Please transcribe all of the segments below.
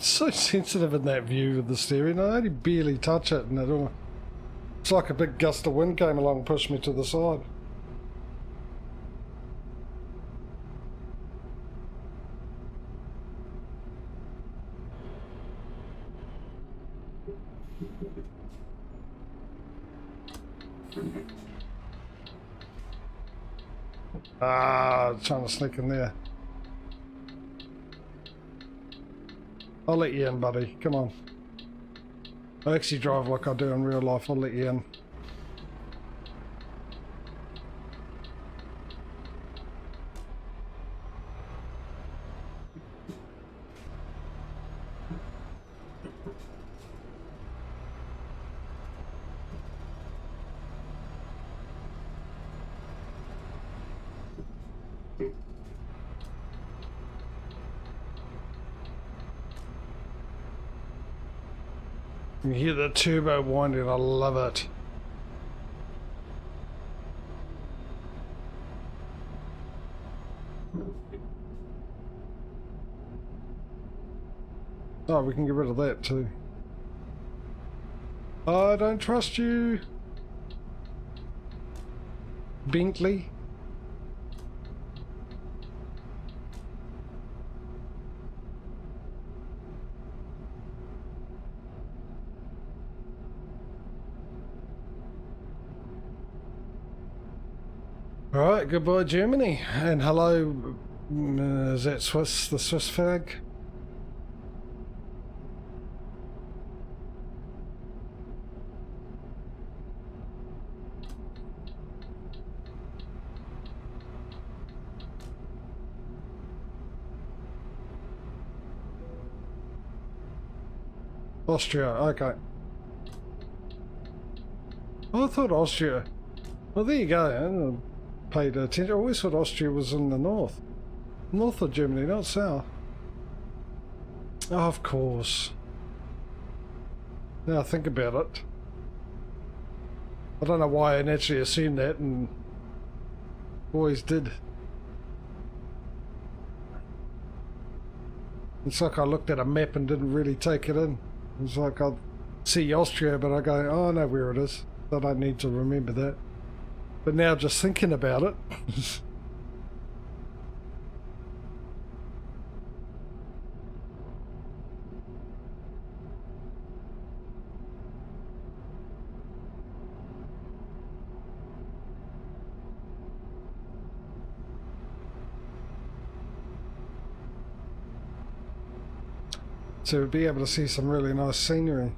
It's so sensitive in that view of the steering. I only barely touch it and it all... It's like a big gust of wind came along and pushed me to the side. Ah, trying to sneak in there. I'll let you in, buddy. Come on. I actually drive like I do in real life. I'll let you in. You hear the turbo winding, I love it. Oh, we can get rid of that too. I don't trust you, Bentley. Alright, goodbye Germany, and hello, is that Swiss, the Swiss flag? Austria, okay. Oh, I thought Austria, well there you go. Paid attention. I always thought Austria was in the north. North of Germany, not south. Oh, of course. Now I think about it. I don't know why I naturally assumed that and always did. It's like I looked at a map and didn't really take it in. It's like I'd see Austria, but I go, oh, I know where it is. I don't need to remember that. But now just thinking about it. To be able to see some really nice scenery.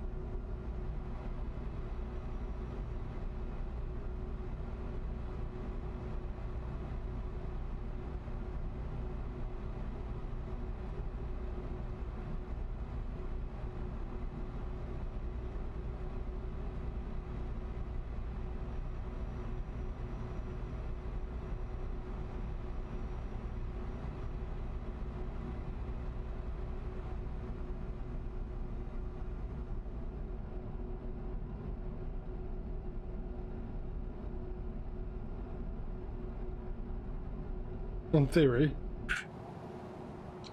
In theory.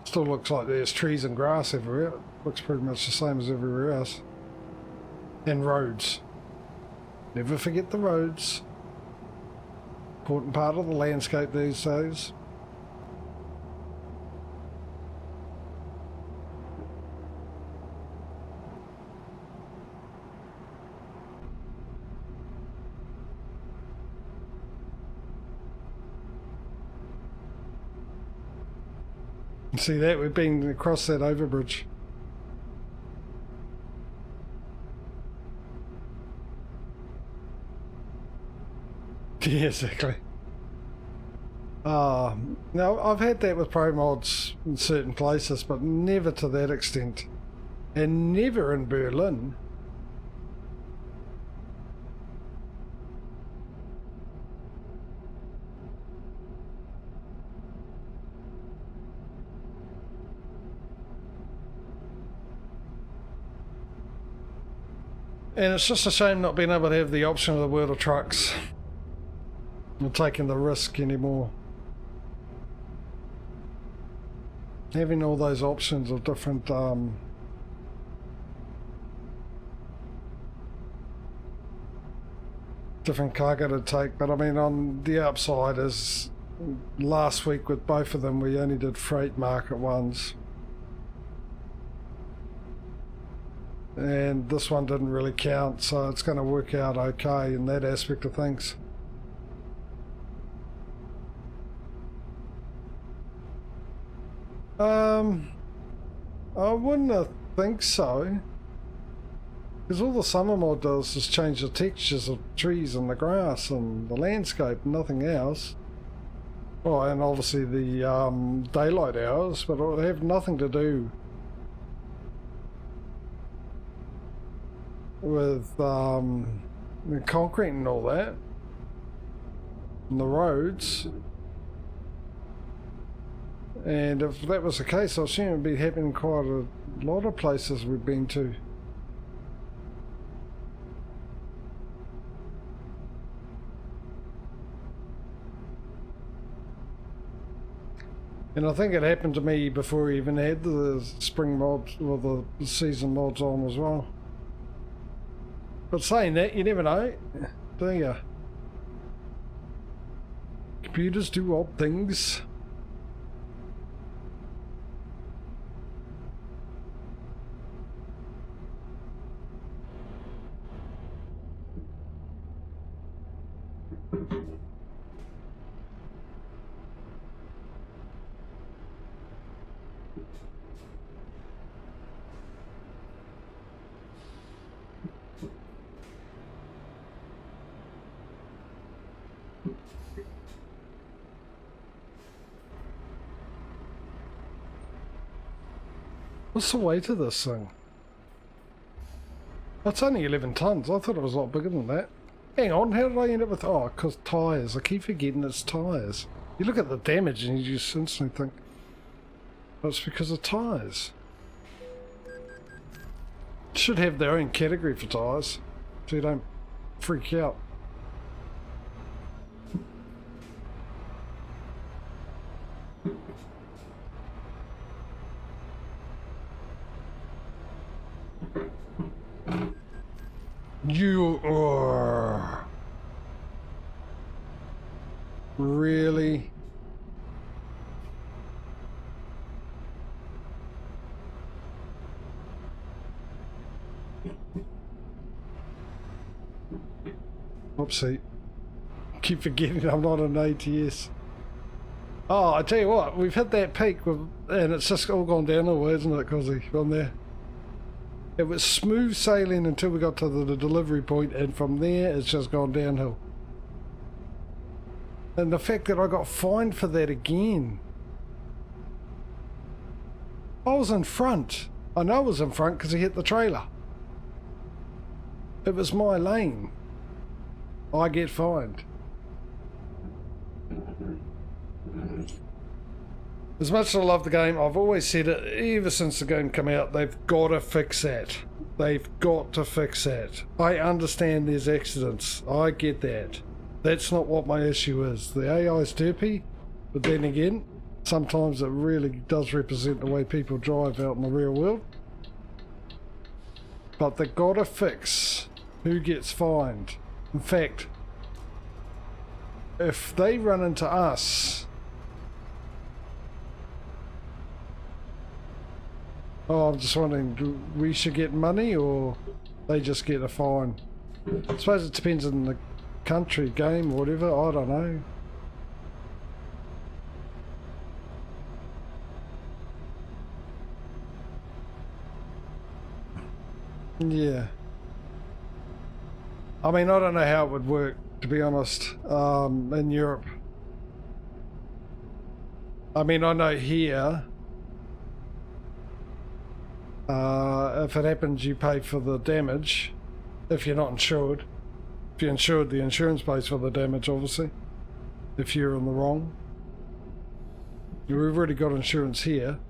Still looks like there's trees and grass everywhere. It looks pretty much the same as everywhere else. And roads. Never forget the roads. Important part of the landscape these days. See that? We've been across that overbridge. Yeah, exactly. Now, I've had that with pro mods in certain places, but never to that extent. And never in Berlin. And it's just a shame not being able to have the option of the World of Trucks. Not taking the risk anymore. Having all those options of different different cargo to take. But I mean, on the upside is last week with both of them, we only did freight market ones. And this one didn't really count, so it's going to work out okay in that aspect of things. I wouldn't think so. Because all the summer mod does is change the textures of trees and the grass and the landscape and nothing else. Oh, and obviously the daylight hours, but it'll have nothing to do with the concrete and all that, and the roads. And if that was the case, I assume it'd be happening quite a lot of places we've been to. And I think it happened to me before we even had the spring mods or the season mods on as well. But saying that, you never know, do you? Computers do odd things. What's the weight of this thing? It's only 11 tons. I thought it was a lot bigger than that. Hang on, how did I end up with... Oh, because tyres. I keep forgetting it's tyres. You look at the damage and you just instantly think, oh, it's because of tyres. Should have their own category for tyres, so you don't freak out. You are really oopsie. Keep forgetting I'm not an ATS. Oh, I tell you what, we've hit that peak with, and it's just all gone downhill, isn't it, Cozzy, from there? It was smooth sailing until we got to the delivery point, and from there it's just gone downhill. And the fact that I got fined for that again. I was in front. I know I was in front because he hit the trailer. It was my lane. I get fined. As much as I love the game, I've always said it, ever since the game came out, they've got to fix that. They've got to fix that. I understand there's accidents. I get that. That's not what my issue is. The AI is derpy, but then again, sometimes it really does represent the way people drive out in the real world. But they've got to fix who gets fined. In fact, if they run into us... Oh, I'm just wondering, do we should get money or they just get a fine? I suppose it depends on the country, game, or whatever, I don't know. Yeah. I mean, I don't know how it would work, to be honest, in Europe. I mean, I know here... if it happens, you pay for the damage if you're not insured. If you're insured, the insurance pays for the damage, obviously, if you're in the wrong. We've already got insurance here,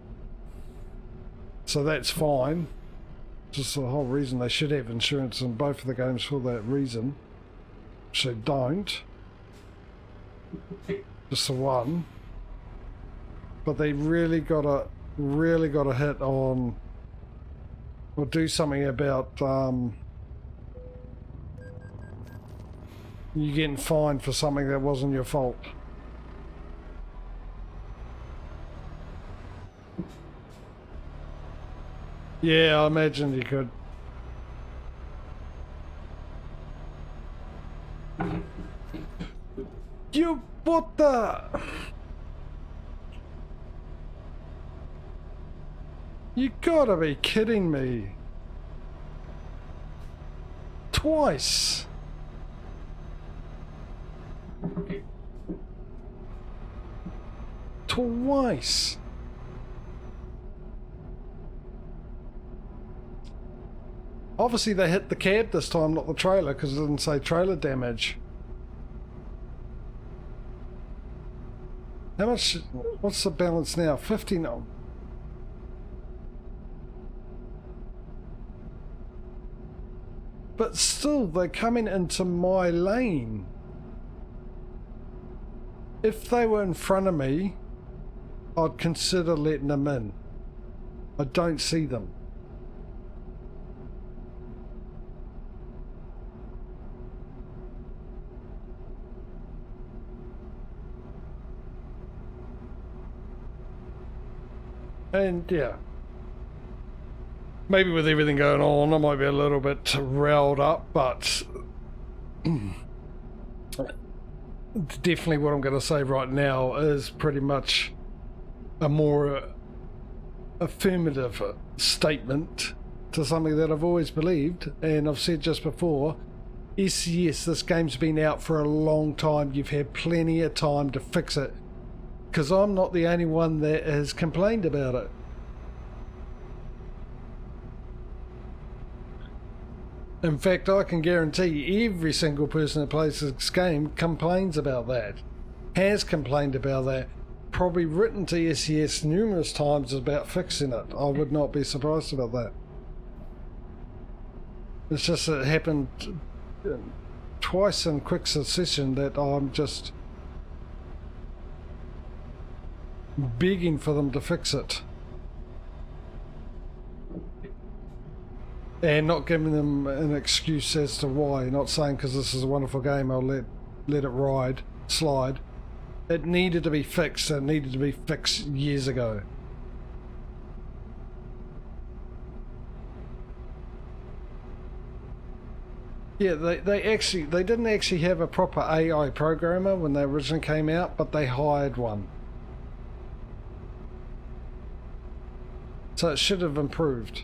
so that's fine. Just the whole reason they should have insurance in both of the games for that reason, which they don't. Just the one. But they really gotta hit on... or do something about you're getting fined for something that wasn't your fault. Yeah, I imagine you could. You, what the? You gotta be kidding me. Twice. Twice. Obviously they hit the cab this time, not the trailer, because it didn't say trailer damage. How much, what's the balance now? 50 now. But still, they're coming into my lane. If they were in front of me, I'd consider letting them in. I don't see them. And yeah, maybe with everything going on, I might be a little bit riled up, but definitely what I'm going to say right now is pretty much a more affirmative statement to something that I've always believed, and I've said just before, yes, this game's been out for a long time, you've had plenty of time to fix it, because I'm not the only one that has complained about it. In fact, I can guarantee every single person that plays this game complains about that, has complained about that, probably written to SES numerous times about fixing it. I would not be surprised about that. It's just that it happened twice in quick succession that I'm just begging for them to fix it. And not giving them an excuse as to why. Not saying because this is a wonderful game I'll let it slide. It needed to be fixed. It needed to be fixed years ago. Yeah, they didn't actually have a proper AI programmer when they originally came out, but they hired one. So it should have improved.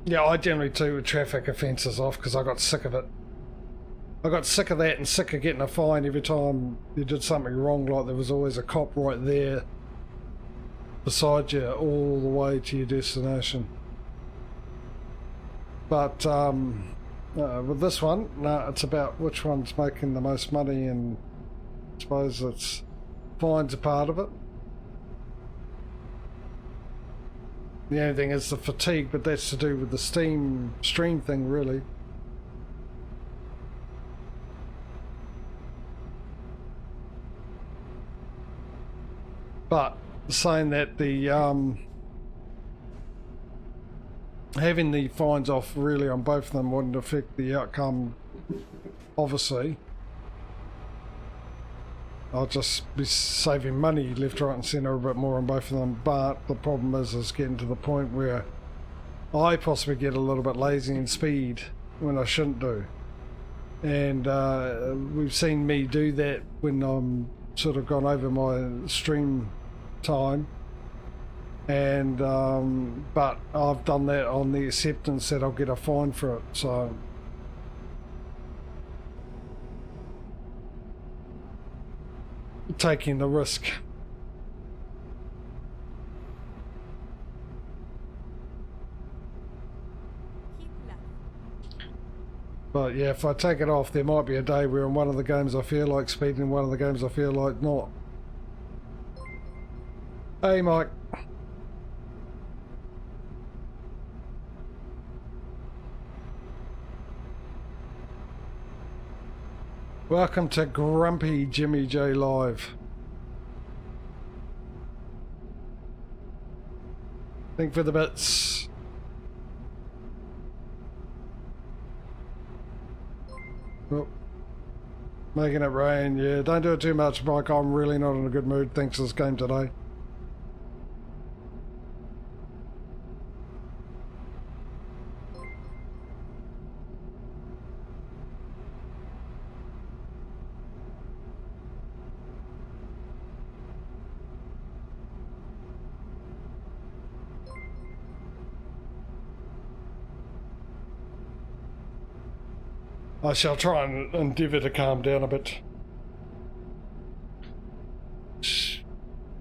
Yeah, I generally do traffic offences off because I got sick of it. I got sick of that and sick of getting a fine every time you did something wrong, like there was always a cop right there beside you all the way to your destination. But with this one, no, it's about which one's making the most money, and I suppose it's fines a part of it. The only thing is the fatigue, but that's to do with the stream thing, really. But saying that the having the fines off really on both of them wouldn't affect the outcome, obviously. I'll just be saving money left, right and centre a bit more on both of them, but the problem is getting to the point where I possibly get a little bit lazy in speed when I shouldn't do. And we've seen me do that when I'm sort of gone over my stream time, and but I've done that on the acceptance that I'll get a fine for it, so taking the risk. But yeah, if I take it off, there might be a day where in one of the games I feel like speeding, in one of the games I feel like not. Hey Mike. Welcome to Grumpy Jimmy J Live. Think for the bits. Oh. Making it rain, yeah. Don't do it too much, Mike. I'm really not in a good mood thanks to this game today. I shall try and endeavour to calm down a bit.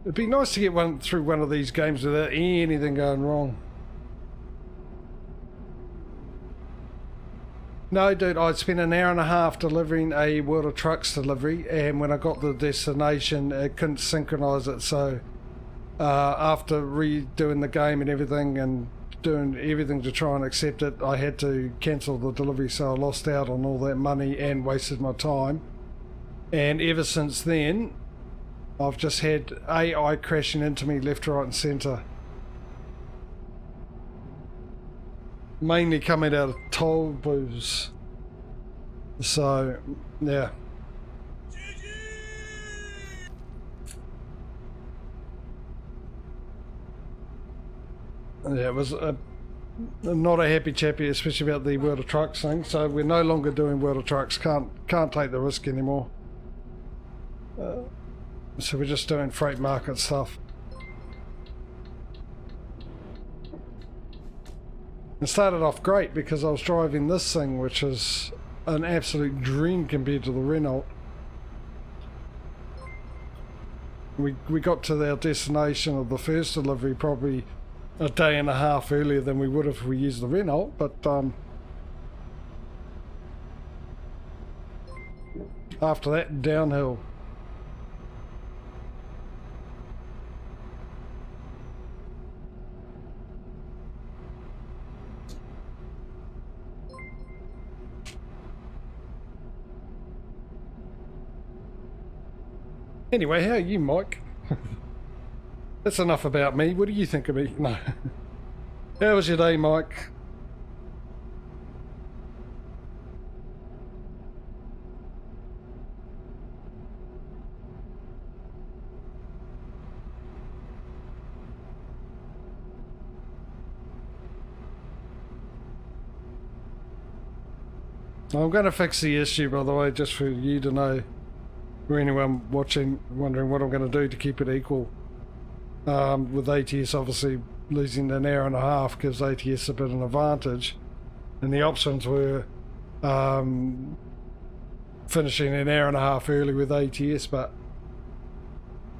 It'd be nice to get through one of these games without anything going wrong. No, dude, I'd spent an hour and a half delivering a World of Trucks delivery, and when I got to the destination, it couldn't synchronise it, so after redoing the game and everything and doing everything to try and accept it, I had to cancel the delivery, so I lost out on all that money and wasted my time. And ever since then, I've just had AI crashing into me left, right and centre. Mainly coming out of toll booths. So, yeah. Yeah, it was not a happy chappy, especially about the World of Trucks thing. So we're no longer doing World of Trucks. Can't take the risk anymore. So we're just doing freight market stuff. It started off great because I was driving this thing, which is an absolute dream compared to the Renault. We got to our destination of the first delivery probably a day and a half earlier than we would if we used the Renault, but after that, downhill. Anyway, how are you, Mike? That's enough about me. What do you think of me? No. How was your day, Mike? I'm going to fix the issue, by the way, just for you to know. For anyone watching, wondering what I'm going to do to keep it equal. With ATS obviously losing an hour and a half gives ATS a bit of an advantage, and the options were finishing an hour and a half early with ATS, but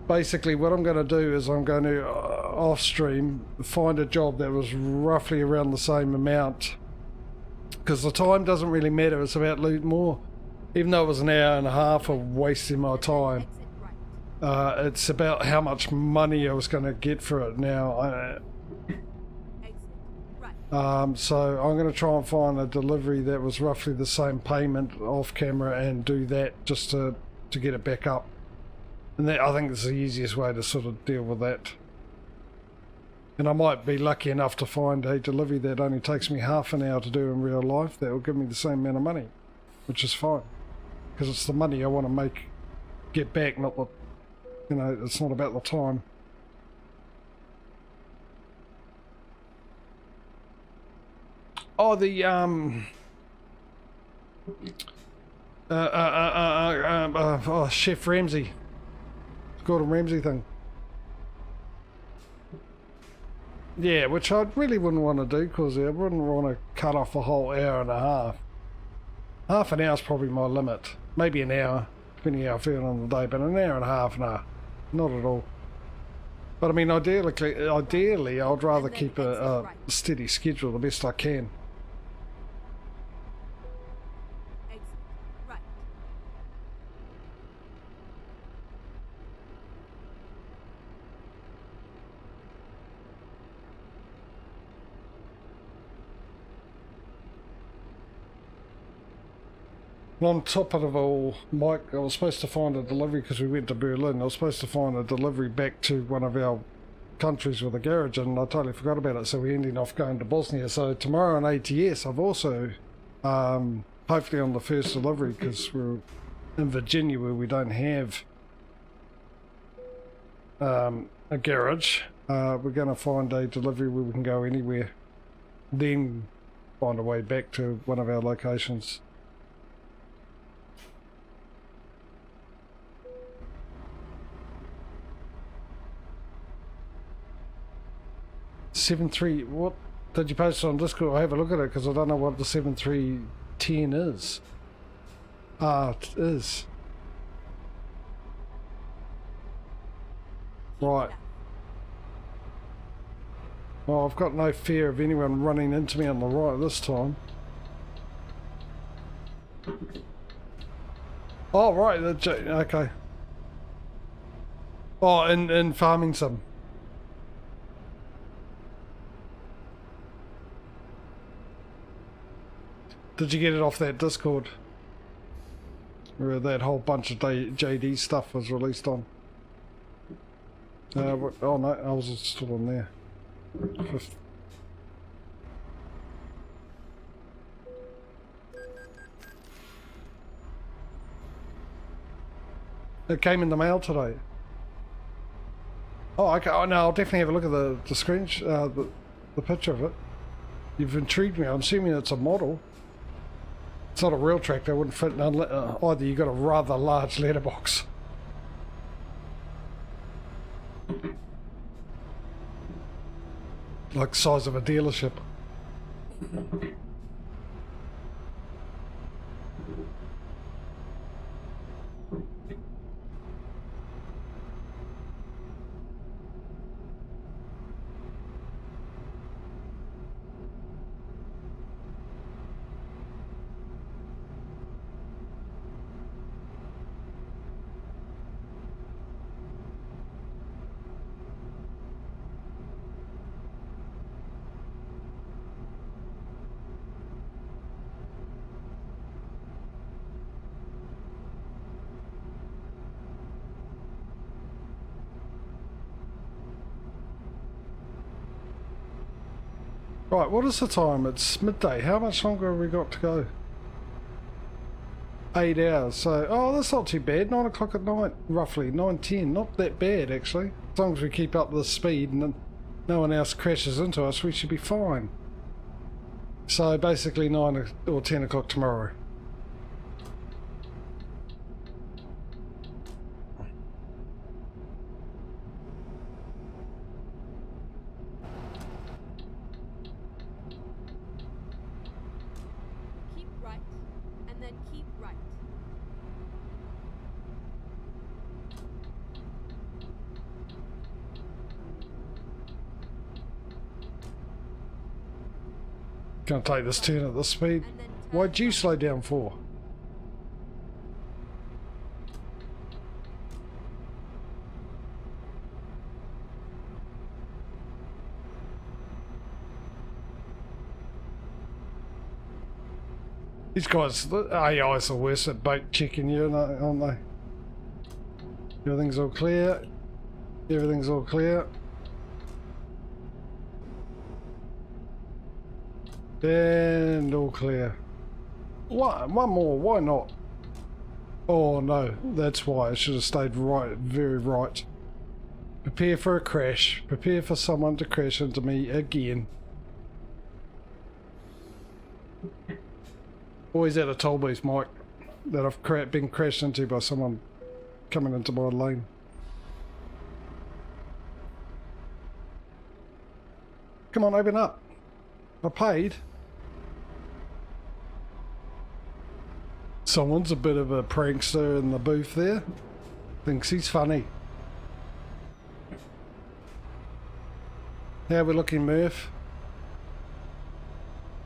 basically what I'm going to do is I'm going to off stream find a job that was roughly around the same amount, because the time doesn't really matter. It's about more, even though it was an hour and a half of wasting my time. It's about how much money I was going to get for it now. So I'm going to try and find a delivery that was roughly the same payment off camera and do that just to get it back up. And that, I think, is the easiest way to sort of deal with that. And I might be lucky enough to find a delivery that only takes me half an hour to do in real life that will give me the same amount of money, which is fine. Because it's the money I want to get back, not the, you know, it's not about the time. Oh, the Chef Ramsay, Gordon Ramsay thing. Yeah, which I really wouldn't want to do, because I wouldn't want to cut off a whole hour and a half. Half an hour's probably my limit. Maybe an hour, depending how I feel on the day, but an hour and a half, nah, not at all. But I mean, ideally, I'd rather keep a steady schedule the best I can. On top of it all, Mike, I was supposed to find a delivery because we went to Berlin. I was supposed to find a delivery back to one of our countries with a garage, and I totally forgot about it, so we ended off going to Bosnia. So tomorrow on ATS, I've also, hopefully on the first delivery, because we're in Virginia where we don't have a garage, we're going to find a delivery where we can go anywhere, then find a way back to one of our locations. What did you post it on Discord? I'll have a look at it because I don't know what the 7310 is. It is. Right. Well, I've got no fear of anyone running into me on the right this time. Oh, right. Okay. Oh, in farming sim. Did you get it off that Discord? Where that whole bunch of JD stuff was released on? Oh no, I was still on there. It came in the mail today. Oh, okay. Oh no, I'll definitely have a look at the screen, the picture of it. You've intrigued me. I'm assuming it's a model. It's not a real tractor. It wouldn't fit in either. You got a rather large letterbox. Like the size of a dealership. Right, what is the time? It's midday. How much longer have we got to go? 8 hours. So, oh, that's not too bad. 9 o'clock at night, roughly. 9:10. Not that bad, actually. As long as we keep up the speed and no one else crashes into us, we should be fine. So, basically 9 or 10 o'clock tomorrow. Gonna take this turn at this speed. Why'd you slow down for? These guys, the AI's the worst at boat checking you, aren't they? Everything's all clear. Everything's all clear. And all clear. One more, why not? Oh no, that's why I should have stayed right, very right. Prepare for a crash. Prepare for someone to crash into me again. Always at a toll booth, Mike, that I've been crashed into by someone coming into my lane. Come on, open up. I paid. Someone's a bit of a prankster in the booth there. Thinks he's funny. How we looking, Murph?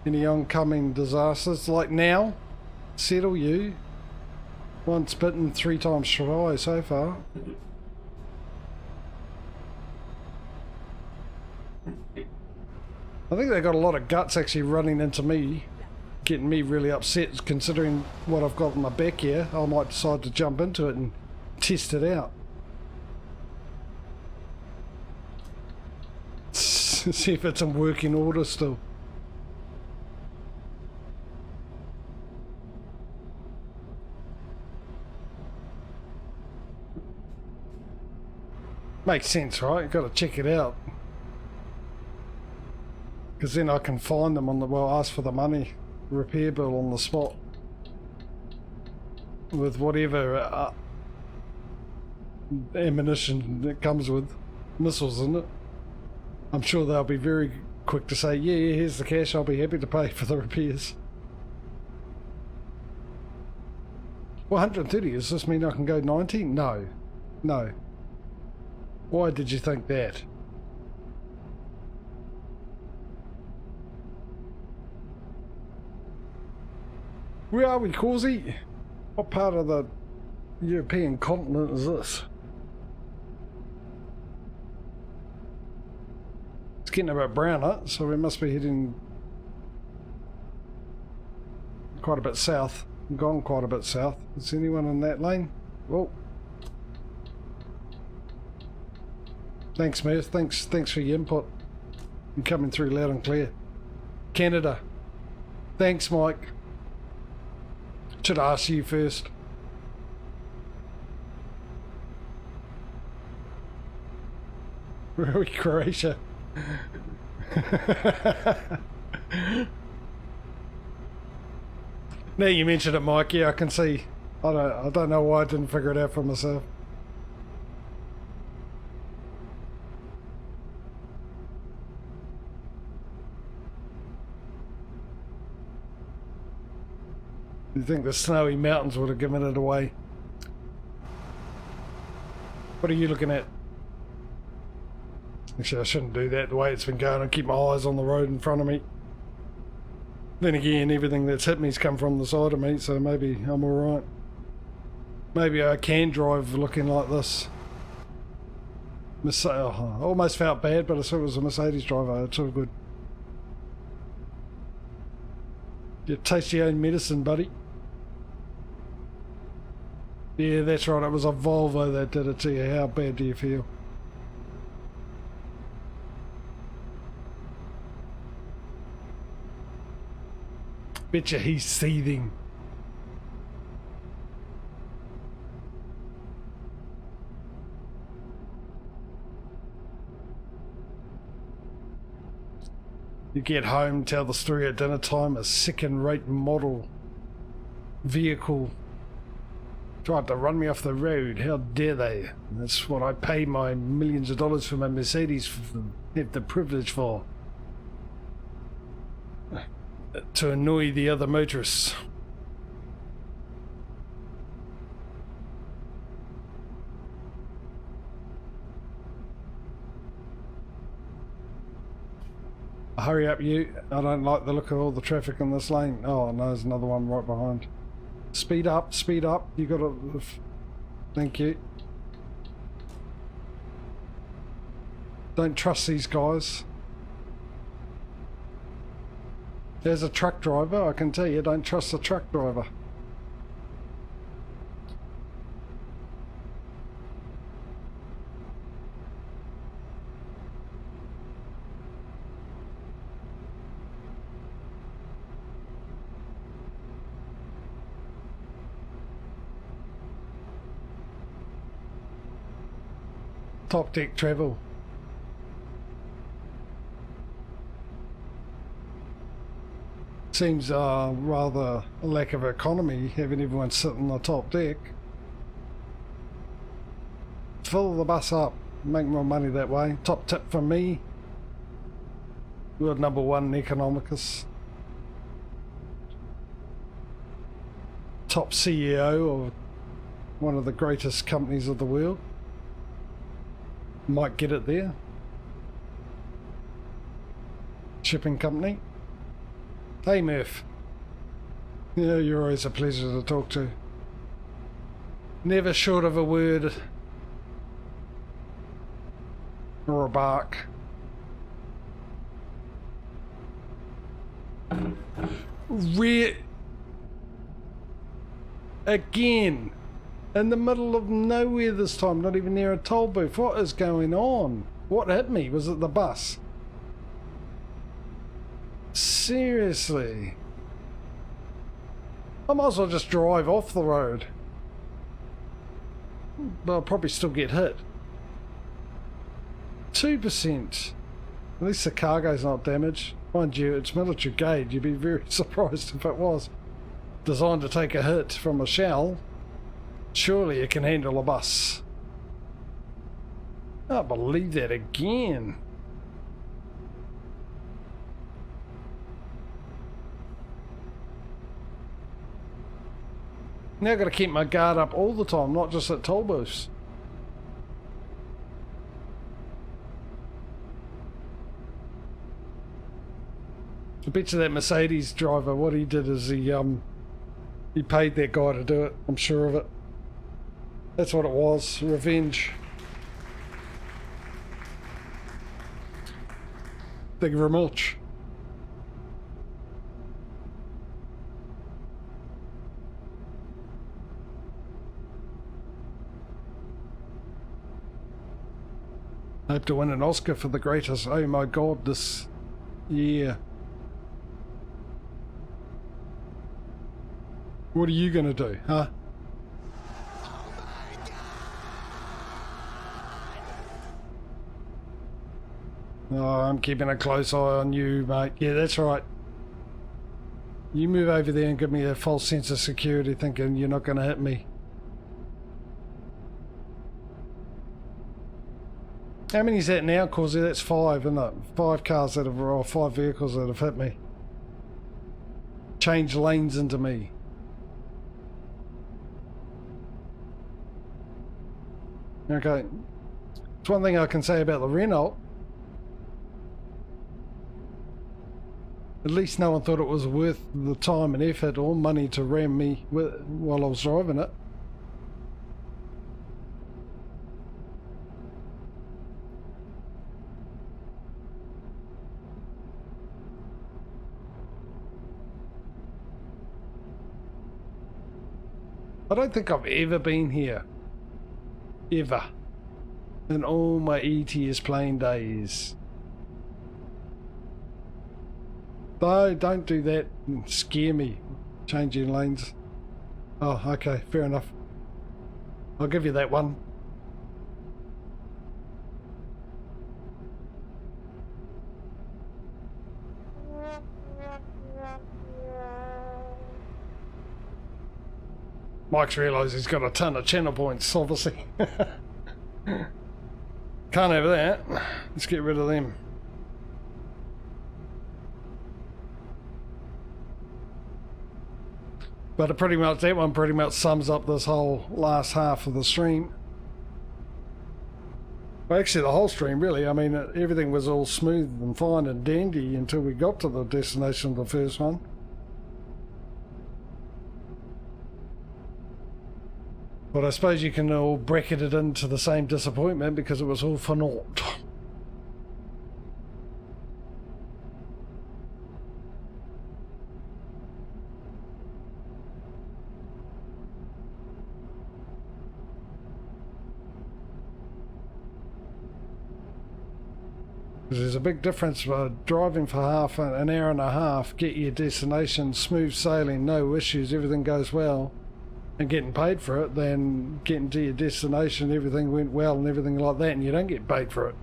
Any oncoming disasters? Like now? Settle you. Once bitten, 3 times shy so far. I think they got a lot of guts actually running into me, getting me really upset considering what I've got in my back here. I might decide to jump into it and test it out. See if it's in working order still. Makes sense, right? Got to check it out. Because then I can find them on the, well, ask for the money, repair bill on the spot. With whatever ammunition that comes with, missiles in it. I'm sure they'll be very quick to say, yeah, here's the cash, I'll be happy to pay for the repairs. Well, 130, does this mean I can go 90? No. No. Why did you think that? Where are we, Causey? What part of the European continent is this? It's getting a bit browner, so we must be heading quite a bit south. We've gone quite a bit south. Is anyone in that lane? Whoa. Thanks, Murph. Thanks for your input. You're coming through loud and clear. Canada. Thanks, Mike. Should ask you first. Where are we, Croatia? Now you mentioned it, Mike. Yeah, I can see. I don't know why I didn't figure it out for myself. You think the snowy mountains would have given it away? What are you looking at? Actually, I shouldn't do that the way it's been going. I keep my eyes on the road in front of me. Then again, everything that's hit me's come from the side of me, so maybe I'm alright. Maybe I can drive looking like this. I almost felt bad, but I saw it was a Mercedes driver. It's all good. You taste your own medicine, buddy. Yeah, that's right. It was a Volvo that did it to you. How bad do you feel? Betcha he's seething. You get home, tell the story at dinner time, a second-rate model vehicle tried to run me off the road. How dare they? That's what I pay my millions of dollars for my Mercedes have the privilege for. To annoy the other motorists. Hurry up, you. I don't like the look of all the traffic in this lane. Oh no, there's another one right behind. Speed up, speed up. You gotta... Thank you. Don't trust these guys. There's a truck driver, I can tell you, don't trust the truck driver. Top deck travel. Seems rather a lack of economy having everyone sit on the top deck. Fill the bus up, make more money that way. Top tip from me. World #1 in economicus. Top CEO of one of the greatest companies of the world. Might get it there. Shipping company. Hey Murph. Yeah, you're always a pleasure to talk to. Never short of a word or a bark. Again. In the middle of nowhere this time, not even near a toll booth. What is going on? What hit me? Was it the bus? Seriously. I might as well just drive off the road. But I'll probably still get hit. 2%. At least the cargo's not damaged. Mind you, it's military grade. You'd be very surprised if it was. Designed to take a hit from a shell. Surely it can handle a bus. I can't believe that again. Now I've got to keep my guard up all the time, not just at toll booths. I bet you that Mercedes driver, what he did is he paid that guy to do it. I'm sure of it. That's what it was. Revenge. Thank you very much. I hope to win an Oscar for the greatest. Oh my god, this year. What are you gonna do, huh? Oh, I'm keeping a close eye on you, mate. Yeah, that's right. You move over there and give me a false sense of security thinking you're not gonna hit me. How many is that now, Causey? That's 5, isn't it? 5 cars that have, or 5 vehicles that have hit me. Change lanes into me. Okay. It's one thing I can say about the Renault. At least no one thought it was worth the time and effort or money to ram me while I was driving it. I don't think I've ever been here. Ever. In all my ETS playing days. No, don't do that and scare me. Changing lanes. Oh, okay, fair enough. I'll give you that one. Mike's realised he's got a ton of channel points, obviously. Can't have that. Let's get rid of them. But pretty much, that one pretty much sums up this whole last half of the stream. Well, actually the whole stream really. I mean, everything was all smooth and fine and dandy until we got to the destination of the first one. But I suppose you can all bracket it into the same disappointment because it was all for naught. There's a big difference driving for half an hour and a half, get your destination, smooth sailing, no issues, everything goes well, and getting paid for it, than getting to your destination, everything went well and everything like that, and you don't get paid for it.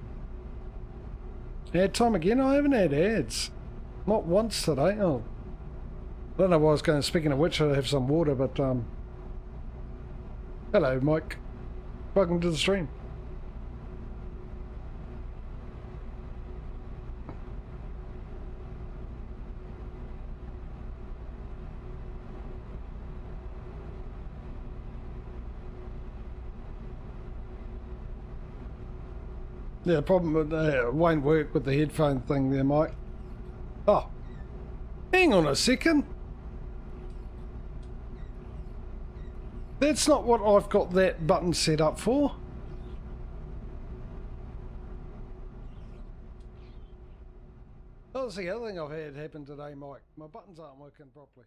Ad time again? I haven't had ads. Not once today. Oh. I don't know why I was going, speaking of which, I have some water, but hello Mike. Welcome to the stream. Yeah, the problem with it won't work with the headphone thing there, Mike. Oh, hang on a second. That's not what I've got that button set up for. that's the other thing I've had happen today, Mike. My buttons aren't working properly.